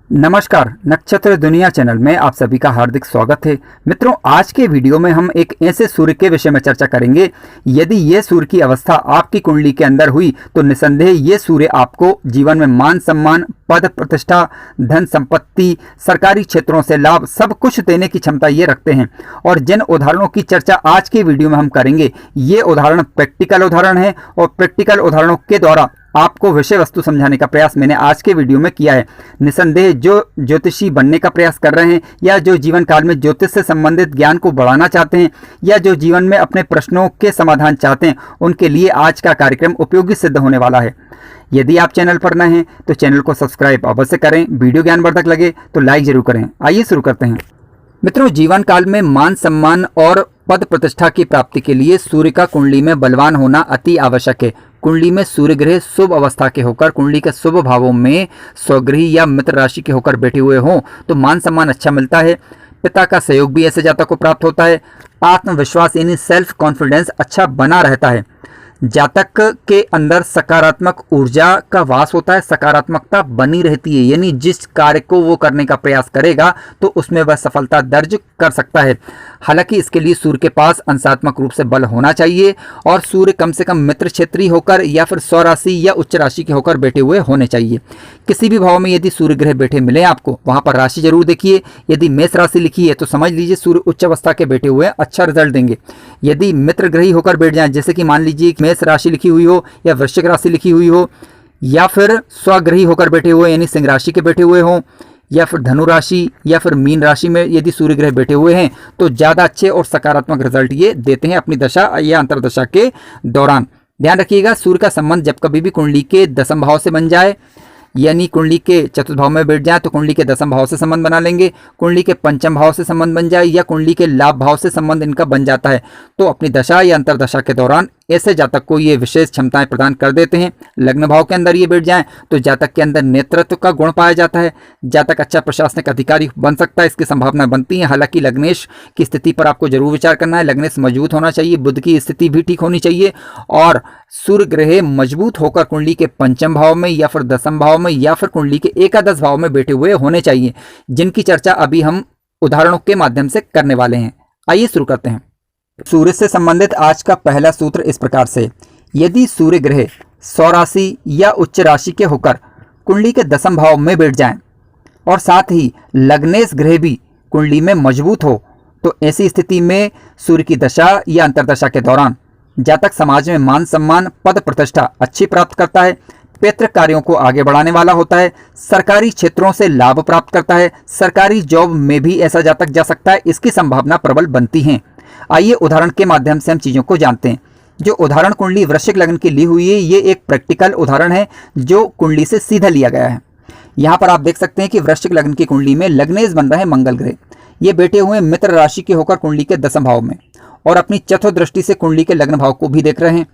नमस्कार, नक्षत्र दुनिया चैनल में आप सभी का हार्दिक स्वागत है। मित्रों, आज के वीडियो में हम एक ऐसे सूर्य के विषय में चर्चा करेंगे। यदि ये सूर्य की अवस्था आपकी कुंडली के अंदर हुई तो निसंदेह ये सूर्य आपको जीवन में मान सम्मान, पद प्रतिष्ठा, धन संपत्ति, सरकारी क्षेत्रों से लाभ सब कुछ देने की क्षमता ये रखते हैं। और जिन उदाहरणों की चर्चा आज के वीडियो में हम करेंगे, ये उदाहरण प्रैक्टिकल उदाहरण है और प्रैक्टिकल उदाहरणों के द्वारा आपको विषय वस्तु समझाने का प्रयास मैंने आज के वीडियो में किया है। निसंदेह जो ज्योतिषी बनने का प्रयास कर रहे हैं या जो जीवन काल में ज्योतिष से संबंधित ज्ञान को बढ़ाना चाहते हैं या जो जीवन में अपने प्रश्नों के समाधान चाहते हैं, उनके लिए आज का कार्यक्रम उपयोगी सिद्ध होने वाला है। यदि आप चैनल पर नए हैं तो चैनल को सब्सक्राइब अवश्य करें। वीडियो ज्ञानवर्धक लगे तो लाइक जरूर करें। आइए शुरू करते हैं। मित्रों, जीवन काल में मान सम्मान और पद प्रतिष्ठा की प्राप्ति के लिए सूर्य का कुंडली में बलवान होना अति आवश्यक है। कुंडली में सूर्य ग्रह शुभ अवस्था के होकर कुंडली के शुभ भावों में स्वगृही या मित्र राशि के होकर बैठे हुए हों तो मान सम्मान अच्छा मिलता है। पिता का सहयोग भी ऐसे जातक को प्राप्त होता है। आत्मविश्वास यानी सेल्फ कॉन्फिडेंस अच्छा बना रहता है। जातक के अंदर सकारात्मक ऊर्जा का वास होता है, सकारात्मकता बनी रहती है, यानी जिस कार्य को वो करने का प्रयास करेगा तो उसमें वह सफलता दर्ज कर सकता है। हालांकि इसके लिए सूर्य के पास अंशात्मक रूप से बल होना चाहिए और सूर्य कम से कम मित्र क्षेत्रीय होकर या फिर स्वराशि या उच्च राशि के होकर बैठे हुए होने चाहिए। किसी भी भाव में यदि सूर्य ग्रह बैठे मिले आपको, वहां पर राशि जरूर देखिए। यदि मेष राशि लिखी है तो समझ लीजिए सूर्य उच्च अवस्था के बैठे हुए अच्छा रिजल्ट देंगे। यदि मित्र ग्रही होकर बैठ जाए, जैसे कि मान लीजिए मेष राशि लिखी हुई हो या वृश्चिक राशि लिखी हुई हो या फिर स्वग्रही होकर बैठे हुए यानी सिंह राशि के बैठे हुए हों या फिर धनु राशि या फिर मीन राशि में यदि सूर्य ग्रह बैठे हुए हैं तो ज़्यादा अच्छे और सकारात्मक रिजल्ट ये देते हैं अपनी दशा या अंतर्दशा के दौरान। ध्यान रखिएगा, सूर्य का संबंध जब कभी भी कुंडली के दशम भाव से बन जाए यानी कुंडली के चतुर्थ भाव में बैठ जाए तो कुंडली के दशम भाव से संबंध बना लेंगे। कुंडली के पंचम भाव से संबंध बन जाए या कुंडली के लाभ भाव से संबंध इनका बन जाता है तो अपनी दशा या अंतर्दशा के दौरान ऐसे जातक को ये विशेष क्षमताएं प्रदान कर देते हैं। लग्न भाव के अंदर ये बैठ जाएं तो जातक के अंदर नेतृत्व का गुण पाया जाता है। जातक अच्छा प्रशासनिक अधिकारी बन सकता है, इसकी संभावना बनती है। हालांकि लग्नेश की स्थिति पर आपको जरूर विचार करना है। लग्नेश मजबूत होना चाहिए, बुध की स्थिति भी ठीक होनी चाहिए और सूर्य ग्रह मजबूत होकर कुंडली के पंचम भाव में या फिर दसम भाव में या फिर कुंडली के एकादश भाव में बैठे हुए होने चाहिए, जिनकी चर्चा अभी हम उदाहरणों के माध्यम से करने वाले हैं। आइए शुरू करते हैं। सूर्य से संबंधित आज का पहला सूत्र इस प्रकार से, यदि सूर्य ग्रह स्वराशि या उच्च राशि के होकर कुंडली के दसम भाव में बैठ जाएं और साथ ही लग्नेश ग्रह भी कुंडली में मजबूत हो तो ऐसी स्थिति में सूर्य की दशा या अंतर्दशा के दौरान जातक समाज में मान सम्मान, पद प्रतिष्ठा अच्छी प्राप्त करता है। पैतृ कार्यों को आगे बढ़ाने वाला होता है। सरकारी क्षेत्रों से लाभ प्राप्त करता है। सरकारी जॉब में भी ऐसा जातक जा सकता है, इसकी संभावना प्रबल बनती है। आइए उदाहरण के माध्यम से हम चीजों को जानते हैं। जो उदाहरण कुंडली वृश्चिक लग्न की ली हुई है, ये एक प्रैक्टिकल उदाहरण है जो कुंडली से सीधा लिया गया है। यहाँ पर आप देख सकते हैं कि वृश्चिक लग्न की कुंडली में लग्नेश बन रहे मंगल ग्रह, ये बैठे हुए मित्र राशि के होकर कुंडली के दसम भाव में और अपनी चतुर्थ दृष्टि से कुंडली के लग्न भाव को भी देख रहे हैं।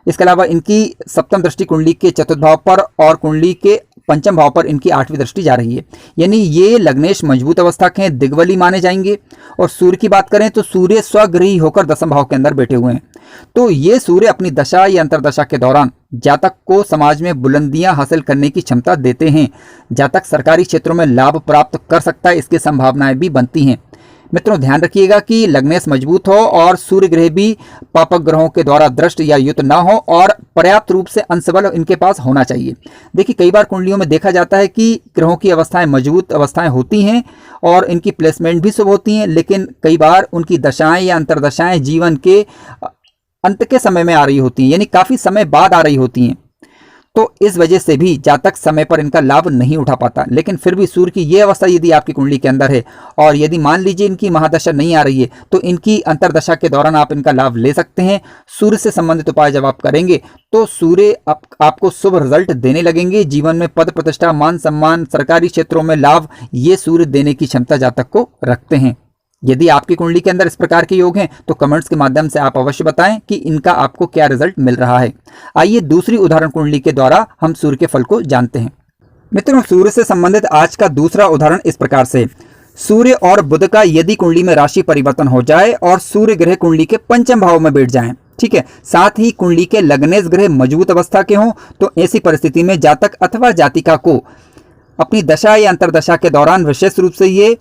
इसके अलावा इनकी सप्तम दृष्टि कुंडली के चतुर्थ भाव पर और कुंडली के पंचम भाव पर इनकी आठवीं दृष्टि जा रही है, यानी ये लग्नेश मजबूत अवस्था के हैं, दिग्बली माने जाएंगे। और सूर्य की बात करें तो सूर्य स्वगृही होकर दसम भाव के अंदर बैठे हुए हैं तो ये सूर्य अपनी दशा या अंतर्दशा के दौरान जातक को समाज में बुलंदियां हासिल करने की क्षमता देते हैं। जातक सरकारी क्षेत्रों में लाभ प्राप्त कर सकता है, इसकी संभावनाएं भी बनती हैं। मित्रों, ध्यान रखिएगा कि लग्नेश मजबूत हो और सूर्य ग्रह भी पापक ग्रहों के द्वारा दृष्ट या युत ना हो और पर्याप्त रूप से अंशबल इनके पास होना चाहिए। देखिए, कई बार कुंडलियों में देखा जाता है कि ग्रहों की अवस्थाएं मजबूत अवस्थाएं होती हैं और इनकी प्लेसमेंट भी शुभ होती हैं, लेकिन कई बार उनकी दशाएं या अंतर्दशाएं जीवन के अंत के समय में आ रही होती हैं, यानी काफी समय बाद आ रही होती हैं। तो इस वजह से भी जातक समय पर इनका लाभ नहीं उठा पाता। लेकिन फिर भी सूर्य की ये अवस्था यदि आपकी कुंडली के अंदर है और यदि मान लीजिए इनकी महादशा नहीं आ रही है तो इनकी अंतर्दशा के दौरान आप इनका लाभ ले सकते हैं। सूर्य से संबंधित उपाय जब आप करेंगे तो सूर्य आपको शुभ रिजल्ट देने लगेंगे। जीवन में पद प्रतिष्ठा, मान सम्मान, सरकारी क्षेत्रों में लाभ, ये सूर्य देने की क्षमता जातक को रखते हैं। यदि आपकी कुंडली के अंदर इस प्रकार के योग हैं तो कमेंट्स के माध्यम से आप अवश्य बताएं कि इनका आपको क्या रिजल्ट मिल रहा है। आइए दूसरी उदाहरण कुंडली के द्वारा हम सूर्य के फल को जानते हैं। मित्रों, सूर्य से संबंधित आज का दूसरा उदाहरण इस प्रकार से, सूर्य और बुध का यदि कुंडली में राशि परिवर्तन हो जाए और सूर्य ग्रह कुंडली के पंचम भाव में बैठ जाएं, ठीक है, साथ ही कुंडली के लग्नेश ग्रह मजबूत अवस्था के हों तो ऐसी परिस्थिति में जातक अथवा जातिका को अपनी दशा या अंतर्दशा के दौरान विशेष रूप से ये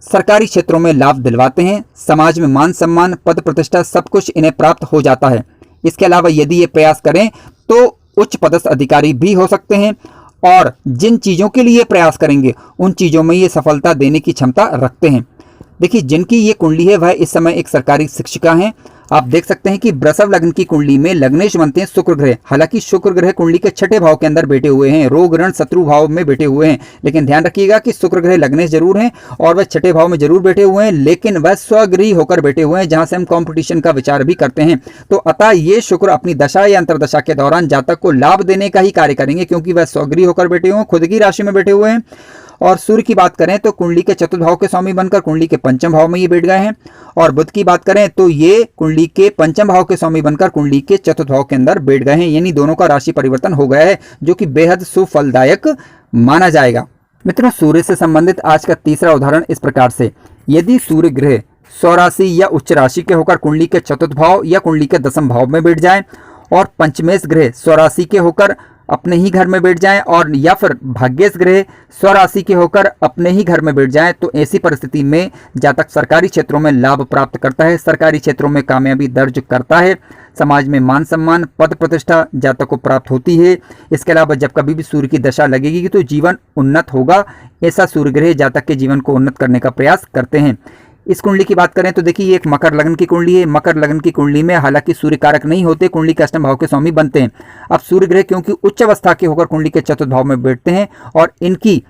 सरकारी क्षेत्रों में लाभ दिलवाते हैं। समाज में मान सम्मान, पद प्रतिष्ठा सब कुछ इन्हें प्राप्त हो जाता है। इसके अलावा यदि ये प्रयास करें तो उच्च पदस्थ अधिकारी भी हो सकते हैं और जिन चीज़ों के लिए प्रयास करेंगे उन चीज़ों में ये सफलता देने की क्षमता रखते हैं। देखिए, जिनकी ये कुंडली है वह इस समय एक सरकारी शिक्षिका हैं। आप देख सकते हैं कि वृषभ लग्न की कुंडली में लग्नेश बनते हैं शुक्र ग्रह। हालांकि शुक्र ग्रह कुंडली के छठे भाव के अंदर बैठे हुए हैं, रोग ऋण शत्रु भाव में बैठे हुए हैं। लेकिन ध्यान रखिएगा कि शुक्र ग्रह लग्नेश जरूर हैं और वह छठे भाव में जरूर बैठे हुए हैं, लेकिन वह स्वगृही होकर बैठे हुए हैं, जहां से हम कॉम्पिटिशन का विचार भी करते हैं। तो अतः ये शुक्र अपनी दशा या अंतर्दशा के दौरान जातक को लाभ देने का ही कार्य करेंगे, क्योंकि वह स्वगृही होकर बैठे हुए हैं, खुद की राशि में बैठे हुए हैं। और सूर्य की बात करें तो कुंडली के चतुर्थ भाव के स्वामी बनकर कुंडली के पंचम भाव में ये बैठ गए हैं। और बुध की बात करें तो ये कुंडली के पंचम भाव के स्वामी बनकर कुंडली के चतुर्थ भाव के अंदर बैठ गए हैं, यानी दोनों का राशि परिवर्तन हो गया है, जो कि बेहद सुफलदायक माना जाएगा। मित्रों, सूर्य से संबंधित आज का तीसरा उदाहरण इस प्रकार से, यदि सूर्य ग्रह स्वराशि या उच्च राशि के होकर कुंडली के चतुर्थ भाव या कुंडली के दसम भाव में बैठ जाए और पंचमेश ग्रह स्वराशि के होकर अपने ही घर में बैठ जाएं और या फिर भाग्येश ग्रह स्वराशि के होकर अपने ही घर में बैठ जाएं, तो ऐसी परिस्थिति में जातक सरकारी क्षेत्रों में लाभ प्राप्त करता है, सरकारी क्षेत्रों में कामयाबी दर्ज करता है, समाज में मान सम्मान, पद प्रतिष्ठा जातक को प्राप्त होती है। इसके अलावा जब कभी भी सूर्य की दशा लगेगी तो जीवन उन्नत होगा। ऐसा सूर्य ग्रह जातक के जीवन को उन्नत करने का प्रयास करते हैं। इस कुंडली की बात करें तो देखिए, ये एक मकर लग्न की कुंडली है। मकर लग्न की कुंडली में हालांकि सूर्य कारक नहीं होते, कुंडली के अष्टम भाव के स्वामी बनते हैं। अब सूर्य ग्रह क्योंकि उच्च अवस्था के होकर कुंडली के चतुर्थ भाव में बैठते हैं और इनकी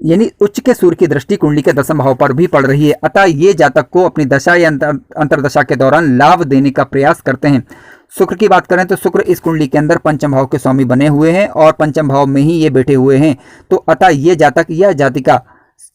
यानी उच्च के सूर्य की दृष्टि कुंडली के दसम भाव पर भी पड़ रही है, अतः ये जातक को अपनी दशा या अंतर्दशा के दौरान लाभ देने का प्रयास करते हैं। शुक्र की बात करें तो शुक्र इस कुंडली के अंदर पंचम भाव के स्वामी बने हुए हैं और पंचम भाव में ही ये बैठे हुए हैं, तो अतः ये जातक या जातिका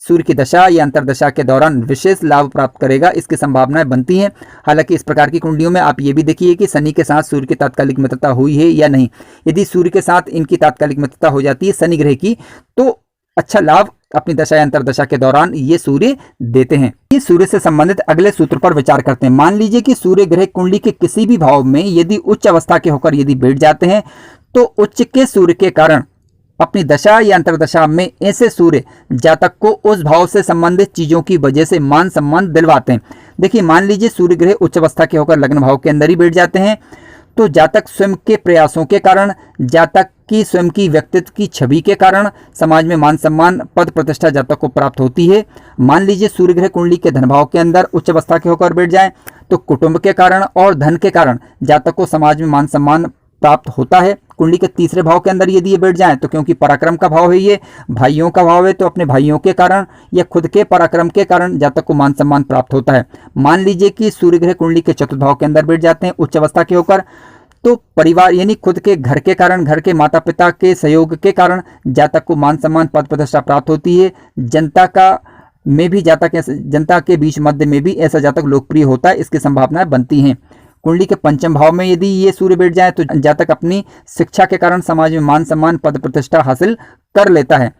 सूर्य की दशा या अंतर्दशा के दौरान विशेष लाभ प्राप्त करेगा, इसकी संभावनाएं बनती हैं। हालांकि इस प्रकार की कुंडलियों में आप ये भी देखिए कि शनि के साथ सूर्य की तात्कालिक मित्रता हुई है या नहीं। यदि सूर्य के साथ इनकी तात्कालिक मित्रता हो जाती है शनि ग्रह की, तो अच्छा लाभ अपनी दशा या अंतर्दशा के दौरान ये सूर्य देते हैं। इस सूर्य से संबंधित अगले सूत्र पर विचार करते हैं। मान लीजिए कि सूर्य ग्रह कुंडली के किसी भी भाव में यदि उच्च अवस्था के होकर यदि बैठ जाते हैं, तो उच्च के सूर्य के कारण अपनी दशा या अंतर्दशा में ऐसे सूर्य जातक को उस भाव से संबंधित चीजों की वजह से मान सम्मान दिलवाते हैं। देखिए, मान लीजिए सूर्य ग्रह उच्च अवस्था के होकर लग्न भाव के अंदर ही बैठ जाते हैं, तो जातक स्वयं के प्रयासों के कारण, जातक की स्वयं की व्यक्तित्व की छवि के कारण समाज में मान सम्मान, पद प्रतिष्ठा जातक को प्राप्त होती है। मान लीजिए सूर्य ग्रह कुंडली के धन भाव के अंदर उच्च अवस्था के होकर बैठ जाए, तो कुटुंब के कारण और धन के कारण जातक को समाज में मान सम्मान प्राप्त होता है। कुंडली के तीसरे भाव के अंदर यदि ये बैठ जाएं, तो क्योंकि पराक्रम का भाव है, ये भाइयों का भाव है, तो अपने भाइयों के कारण या खुद के पराक्रम के कारण जातक को मान सम्मान प्राप्त होता है। मान लीजिए कि सूर्य ग्रह कुंडली के चतुर्थ भाव के अंदर बैठ जाते हैं उच्च अवस्था के होकर, तो परिवार यानी खुद के घर के कारण, घर के माता पिता के सहयोग के कारण जातक को मान सम्मान, पद प्रतिष्ठा प्राप्त होती है। जनता के बीच मध्य में भी ऐसा जातक लोकप्रिय होता है, इसकी संभावनाएं बनती हैं। कुंडली के पंचम भाव में यदि ये सूर्य बैठ जाए, तो जातक अपनी शिक्षा के कारण समाज में मान सम्मान, पद प्रतिष्ठा हासिल कर लेता है।